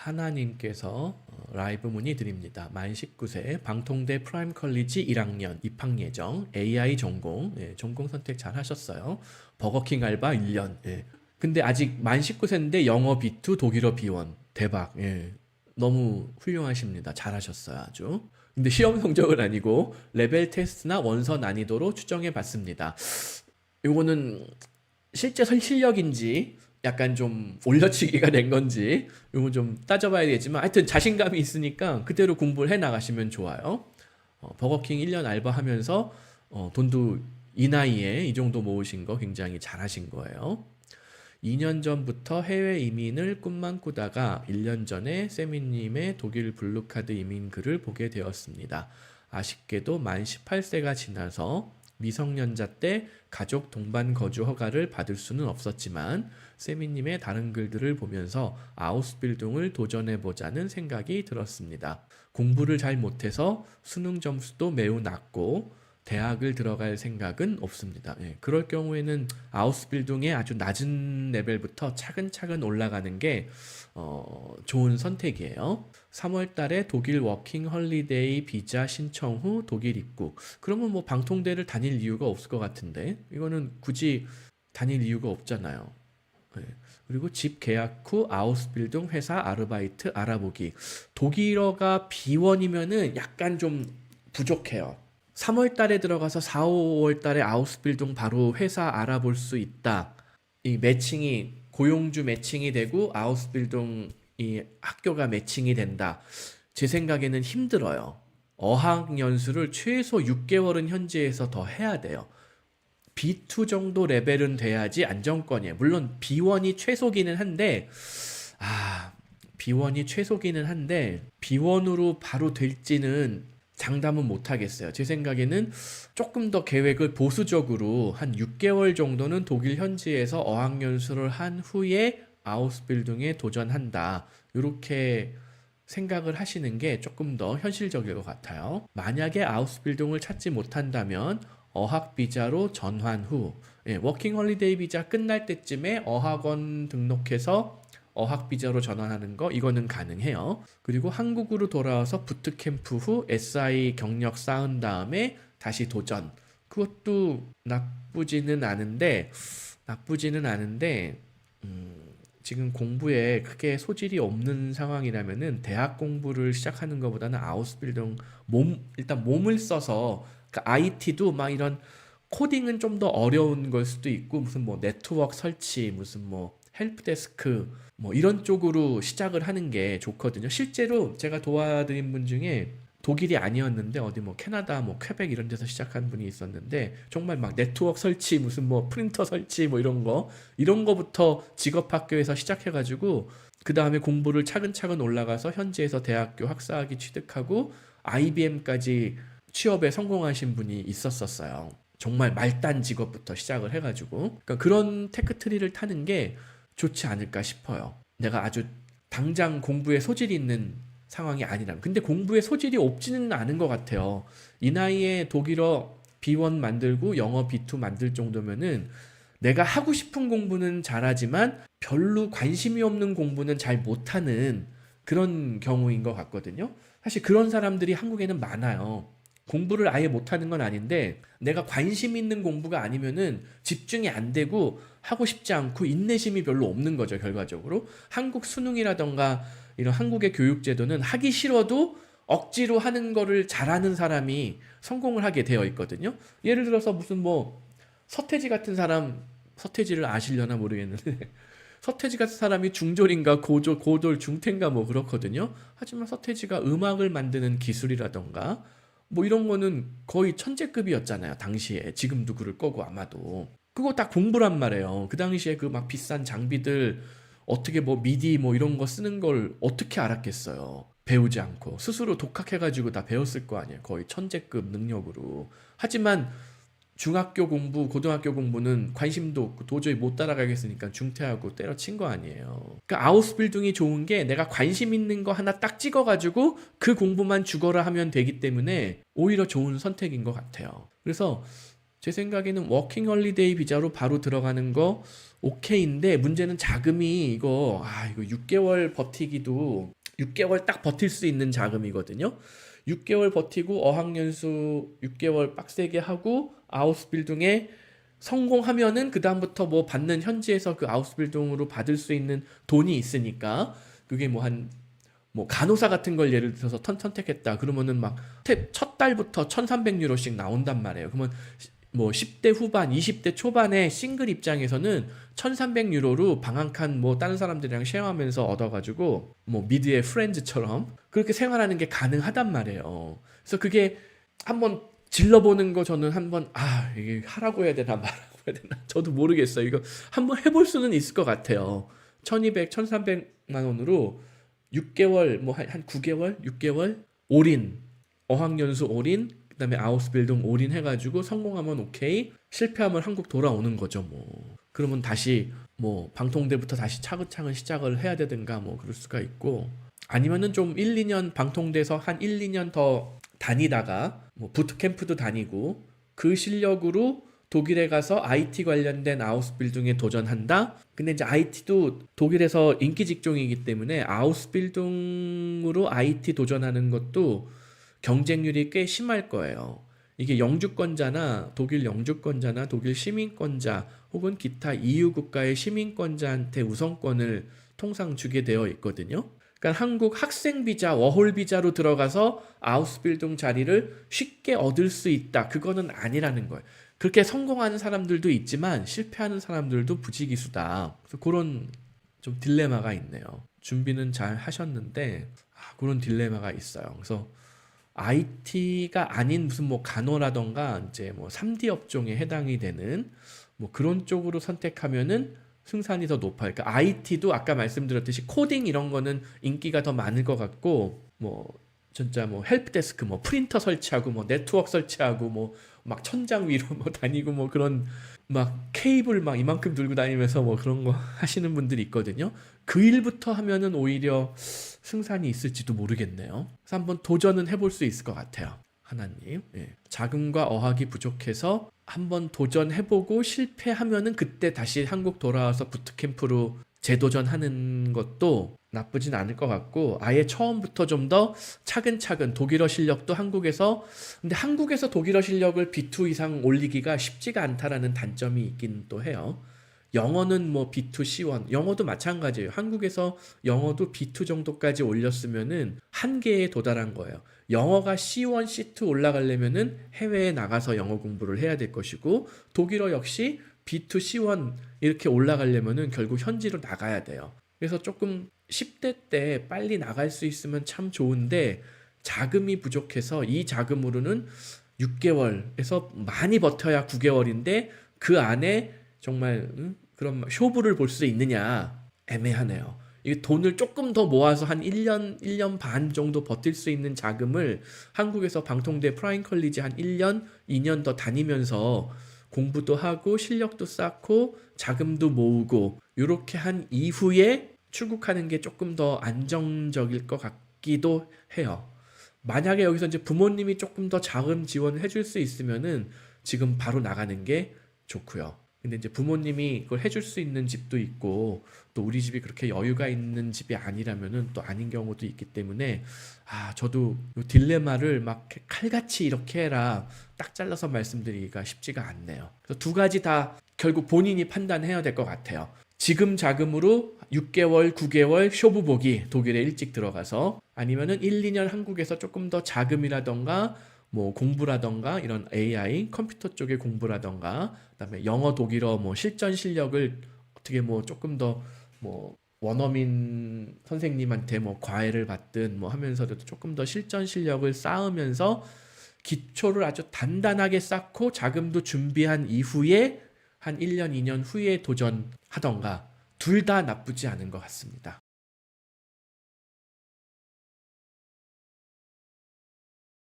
하나님께서 라이브 문의 드립니다. 만 19세 방통대 프라임 컬리지 1학년 입학 예정 AI 전공. 전공 선택 잘 하셨어요. 버거킹 알바 1년. 근데 아직 만 19세인데 영어 B2 독일어 B1 대박. 너무 훌륭하십니다. 잘하셨어요. 아주. 근데 시험 성적은 아니고 레벨 테스트나 원서 난이도로 추정해 봤습니다. 요거는 실제 실력인지 약간 좀 올려치기가 된 건지 이거 좀 따져봐야 되지만 하여튼 자신감이 있으니까 그대로 공부를 해 나가시면 좋아요. 버거킹 1년 알바하면서 돈도 이 나이에 이 정도 모으신 거 굉장히 잘하신 거예요. 2년 전부터 해외 이민을 꿈만 꾸다가 1년 전에 세미님의 독일 블루카드 이민 글을 보게 되었습니다. 아쉽게도 만 18세가 지나서 미성년자 때 가족 동반 거주 허가를 받을 수는 없었지만 세미님의 다른 글들을 보면서 아우스빌둥을 도전해보자는 생각이 들었습니다. 공부를 잘 못해서 수능 점수도 매우 낮고 대학을 들어갈 생각은 없습니다. 그럴 경우에는 아우스빌둥의 아주 낮은 레벨부터 차근차근 올라가는 게 좋은 선택이에요. 3월 달에 독일 워킹 헐리데이 비자 신청 후 독일 입국. 그러면 뭐 방통대를 다닐 이유가 없을 것 같은데 이거는 굳이 다닐 이유가 없잖아요. 그리고 집 계약 후 아우스빌둥 회사 아르바이트 알아보기. 독일어가 B1이면은 약간 좀 부족해요. 3월 달에 들어가서 4, 5월 달에 아우스빌둥 바로 회사 알아볼 수 있다. 이 매칭이 고용주 매칭이 되고 아우스빌둥 이 학교가 매칭이 된다. 제 생각에는 힘들어요. 어학 연수를 최소 6개월은 현지에서 더 해야 돼요. B2 정도 레벨은 돼야지 안정권이에요. 물론 B1이 최소기는 한데 B1이 최소기는 한데 B1으로 바로 될지는 장담은 못 하겠어요. 제 생각에는 조금 더 계획을 보수적으로 한 6개월 정도는 독일 현지에서 어학연수를 한 후에 아우스빌둥에 도전한다. 이렇게 생각을 하시는 게 조금 더 현실적일 것 같아요. 만약에 아우스빌둥을 찾지 못한다면 어학 비자로 전환 후 워킹 홀리데이 비자 끝날 때쯤에 어학원 등록해서 어학 비자로 전환하는 거 이거는 가능해요. 그리고 한국으로 돌아와서 부트캠프 후 SI 경력 쌓은 다음에 다시 도전. 그것도 나쁘지는 않은데 지금 공부에 크게 소질이 없는 상황이라면은 대학 공부를 시작하는 것보다는 아우스빌딩 일단 몸을 써서 그러니까 IT도 막 이런 코딩은 좀 더 어려운 걸 수도 있고 무슨 뭐 네트워크 설치 무슨 뭐 헬프데스크 뭐 이런 쪽으로 시작을 하는 게 좋거든요. 실제로 제가 도와드린 분 중에 독일이 아니었는데 어디 뭐 캐나다 뭐 퀘벡 이런 데서 시작한 분이 있었는데 정말 막 네트워크 설치 무슨 뭐 프린터 설치 뭐 이런 거부터 직업학교에서 시작해가지고 그 다음에 공부를 차근차근 올라가서 현지에서 대학교 학사학위 취득하고 IBM까지 취업에 성공하신 분이 있었어요. 정말 말단 직업부터 시작을 해가지고 그러니까 그런 테크트리를 타는 게 좋지 않을까 싶어요. 내가 아주 당장 공부에 소질이 있는 상황이 아니라면. 근데 공부에 소질이 없지는 않은 것 같아요. 이 나이에 독일어 B1 만들고 영어 B2 만들 정도면은 내가 하고 싶은 공부는 잘하지만 별로 관심이 없는 공부는 잘 못하는 그런 경우인 것 같거든요. 사실 그런 사람들이 한국에는 많아요. 공부를 아예 못하는 건 아닌데 내가 관심 있는 공부가 아니면은 집중이 안 되고 하고 싶지 않고 인내심이 별로 없는 거죠. 결과적으로 한국 수능이라던가 이런 한국의 교육제도는 하기 싫어도 억지로 하는 거를 잘하는 사람이 성공을 하게 되어 있거든요. 예를 들어서 무슨 뭐 서태지 같은 사람, 서태지를 아시려나 모르겠는데 서태지 같은 사람이 중졸인가 고졸 중퇴인가 뭐 그렇거든요. 하지만 서태지가 음악을 만드는 기술이라던가 뭐 이런 거는 거의 천재급이었잖아요. 당시에. 지금도 그럴 거고 아마도. 그거 다 공부란 말이에요. 그 당시에 그 막 비싼 장비들 어떻게 뭐 미디 뭐 이런 거 쓰는 걸 어떻게 알았겠어요. 배우지 않고. 스스로 독학해가지고 다 배웠을 거 아니에요. 거의 천재급 능력으로. 하지만 중학교 공부, 고등학교 공부는 관심도 없고 도저히 못 따라가겠으니까 중퇴하고 때려친 거 아니에요. 그러니까 아우스빌딩이 좋은 게 내가 관심 있는 거 하나 딱 찍어가지고 그 공부만 죽어라 하면 되기 때문에 오히려 좋은 선택인 것 같아요. 그래서 제 생각에는 워킹 홀리데이 비자로 바로 들어가는 거 오케이인데 문제는 자금이 이거 6개월 버티기도 6개월 딱 버틸 수 있는 자금이거든요. 6개월 버티고 어학연수 6개월 빡세게 하고 아우스빌딩에 성공하면은 그 다음부터 뭐 받는 현지에서 그 아우스빌딩으로 받을 수 있는 돈이 있으니까 그게 뭐 간호사 같은 걸 예를 들어서 선택했다 그러면은 막 첫 달부터 1,300유로씩 나온단 말이에요. 그러면 뭐 10대 후반, 20대 초반의 싱글 입장에서는 1,300유로로 방 한 칸 뭐 다른 사람들이랑 쉐어하면서 얻어가지고 뭐 미드의 프렌즈처럼 그렇게 생활하는 게 가능하단 말이에요. 그래서 그게 한번 질러보는 거 저는 한번 이게 하라고 해야 되나 말라고 해야 되나 저도 모르겠어요. 이거 한번 해볼 수는 있을 것 같아요. 1,200, 1,300만 원으로 6개월 뭐 한 9개월, 6개월 올인 어학연수 올인 그다음에 아우스빌딩 올인 해가지고 성공하면 오케이 실패하면 한국 돌아오는 거죠 뭐. 그러면 다시 뭐 방통대부터 다시 차근차근 시작을 해야 되든가 뭐 그럴 수가 있고 아니면은 좀 1, 2년 방통대에서 한 1, 2년 더 다니다가 뭐 부트캠프도 다니고 그 실력으로 독일에 가서 IT 관련된 아우스빌딩에 도전한다. 근데 이제 IT도 독일에서 인기 직종이기 때문에 아우스빌딩으로 IT 도전하는 것도 경쟁률이 꽤 심할 거예요. 이게 영주권자나 독일 시민권자 혹은 기타 EU 국가의 시민권자한테 우선권을 통상 주게 되어 있거든요. 그러니까 한국 학생 비자, 워홀 비자로 들어가서 아우스빌딩 자리를 쉽게 얻을 수 있다. 그거는 아니라는 거예요. 그렇게 성공하는 사람들도 있지만 실패하는 사람들도 부지기수다. 그래서 그런 좀 딜레마가 있네요. 준비는 잘 하셨는데 그런 딜레마가 있어요. 그래서 IT가 아닌 무슨 뭐 간호라던가 이제 뭐 3D 업종에 해당이 되는 뭐 그런 쪽으로 선택하면은 승산이 더 높아요. 그러니까 IT도 아까 말씀드렸듯이 코딩 이런 거는 인기가 더 많을 것 같고 뭐 진짜 뭐 헬프데스크 뭐 프린터 설치하고 뭐 네트워크 설치하고 뭐 막 천장 위로 뭐 다니고 뭐 그런 막 케이블 막 이만큼 들고 다니면서 뭐 그런 거 하시는 분들이 있거든요. 그 일부터 하면은 오히려 승산이 있을지도 모르겠네요. 그래서 한번 도전은 해볼 수 있을 것 같아요. 하나님. 예. 자금과 어학이 부족해서 한번 도전해보고 실패하면은 그때 다시 한국 돌아와서 부트캠프로 재도전하는 것도 나쁘진 않을 것 같고 아예 처음부터 좀 더 차근차근 독일어 실력도 근데 한국에서 독일어 실력을 B2 이상 올리기가 쉽지가 않다라는 단점이 있긴 또 해요. 영어는 뭐 B2, C1, 영어도 마찬가지예요. 한국에서 영어도 B2 정도까지 올렸으면은 한계에 도달한 거예요. 영어가 C1, C2 올라가려면은 해외에 나가서 영어 공부를 해야 될 것이고 독일어 역시 B2, C1 이렇게 올라가려면은 결국 현지로 나가야 돼요. 그래서 조금 10대 때 빨리 나갈 수 있으면 참 좋은데 자금이 부족해서 이 자금으로는 6개월에서 많이 버텨야 9개월인데 그 안에 정말 그런 쇼부를 볼 수 있느냐 애매하네요. 이게 돈을 조금 더 모아서 한 1년 반 정도 버틸 수 있는 자금을 한국에서 방통대 프라임 컬리지 한 1년, 2년 더 다니면서 공부도 하고 실력도 쌓고 자금도 모으고 이렇게 한 이후에 출국하는 게 조금 더 안정적일 것 같기도 해요. 만약에 여기서 이제 부모님이 조금 더 자금 지원을 해줄 수 있으면은 지금 바로 나가는 게 좋고요. 근데 이제 부모님이 그걸 해줄 수 있는 집도 있고 또 우리 집이 그렇게 여유가 있는 집이 아니라면은 또 아닌 경우도 있기 때문에 저도 이 딜레마를 막 칼같이 이렇게 해라 딱 잘라서 말씀드리기가 쉽지가 않네요. 그래서 두 가지 다 결국 본인이 판단해야 될 것 같아요. 지금 자금으로 6개월, 9개월 쇼부 보기 독일에 일찍 들어가서 아니면은 1, 2년 한국에서 조금 더 자금이라던가 뭐 공부라던가 이런 AI 컴퓨터 쪽의 공부라던가 그다음에 영어 독일어 뭐 실전 실력을 어떻게 뭐 조금 더 뭐 원어민 선생님한테 뭐 과외를 받든 뭐 하면서도 조금 더 실전 실력을 쌓으면서 기초를 아주 단단하게 쌓고 자금도 준비한 이후에 한 1년, 2년 후에 도전하던가 둘 다 나쁘지 않은 것 같습니다.